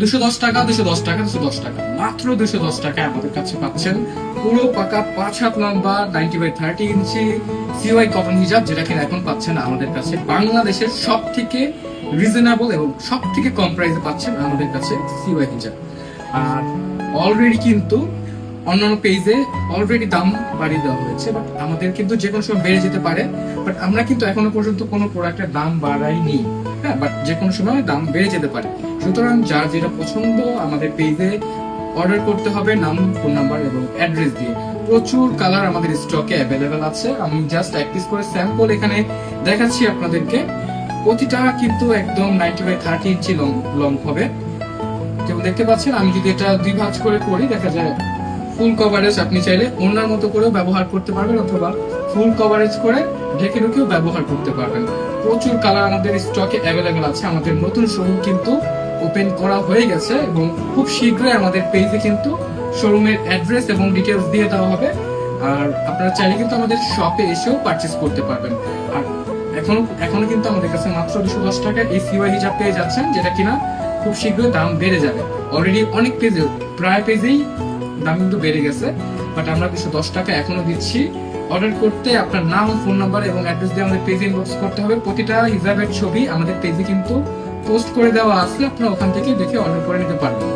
210 টাকা, 210 টাকা, 210 টাকা, মাত্র 210 টাকায় আমাদের কাছে পাচ্ছেন পুরো পাকা 5 হাত লম্বা 90/30 ইঞ্চি সিওয়াই কটন হিজাব, যেটা কিনা এখন পাচ্ছেন আমাদের কাছে বাংলাদেশের সব থেকে রিজনেবল এবং সব থেকে কম প্রাইসে পাচ্ছেন আমাদের কাছে সিওয়াই হিজাব। আর অলরেডি কিন্তু অন্যান্য পেজে অলরেডি দাম বাড়িয়ে দেওয়া হয়েছে, বাট আমাদের কিন্তু যে কোনো সময় বেড়ে যেতে পারে। বাট আমরা কিন্তু এখনো পর্যন্ত কোনো প্রোডাক্টের দাম বাড়াইনি, হ্যাঁ, বাট যে কোনো সময় দাম বেড়ে যেতে পারে। সুতরাং যার যেটা পছন্দ আমাদের পেজে অর্ডার করতে হবে, নাম, ফোন নাম্বার এবং অ্যাড্রেস দিয়ে। প্রচুর কালার আমাদের স্টকে অ্যাভেলেবেল আছে। আমি জাস্ট এক পিস করে স্যাম্পল এখানে দেখাচ্ছি আপনাদেরকে। প্রতিটা কিন্তু একদম 90/30 ইঞ্চি লং হবে, যেমন দেখতে পাচ্ছেন। আমি যদি এটা 2 ভাঁজ করে করি, দেখা যায় ফুল কভারেজ আপনি চাইলে ওনার মতো করেও ব্যবহার করতে পারবেন, অথবা ফুল কভারেজ করে ঢেকে ঢুকেও ব্যবহার করতে পারবেন। প্রচুর কালার আমাদের স্টকে অ্যাভেলেবেল আছে। আমাদের নতুন শোরুম কিন্তু ওপেন করা হয়ে গেছে এবং খুব শীঘ্রই আমাদের পেজে কিন্তু শোরুমের অ্যাড্রেস এবং ডিটেলস দিয়ে দেওয়া হবে। আর আপনারা চাইলে কিন্তু আমাদের শপে এসেও পারচেস করতে পারবেন। আর এখনো কিন্তু আমাদের কাছে মাত্র 210 টাকায় এই সিওয়াই হিজাব পেয়ে যাচ্ছেন, যেটা কিনা খুব শীঘ্রই দাম বেড়ে যাবে। অলরেডি অনেক পেজে, প্রায় পেজেই দাম কিন্তু বেড়ে গেছে, বাট আমরা 210 টাকা এখনো দিচ্ছি। অর্ডার করতে আপনার নাম, ফোন নাম্বার এবং অ্যাড্রেস দিয়ে আমাদের পেজে ইনবক্স করতে হবে। প্রতিটা হিজাবের ছবি আমাদের পেজে কিন্তু পোস্ট করে দেওয়া আছে, আপনারা ওখান থেকে দেখে অর্ডার করে নিতে পারবেন।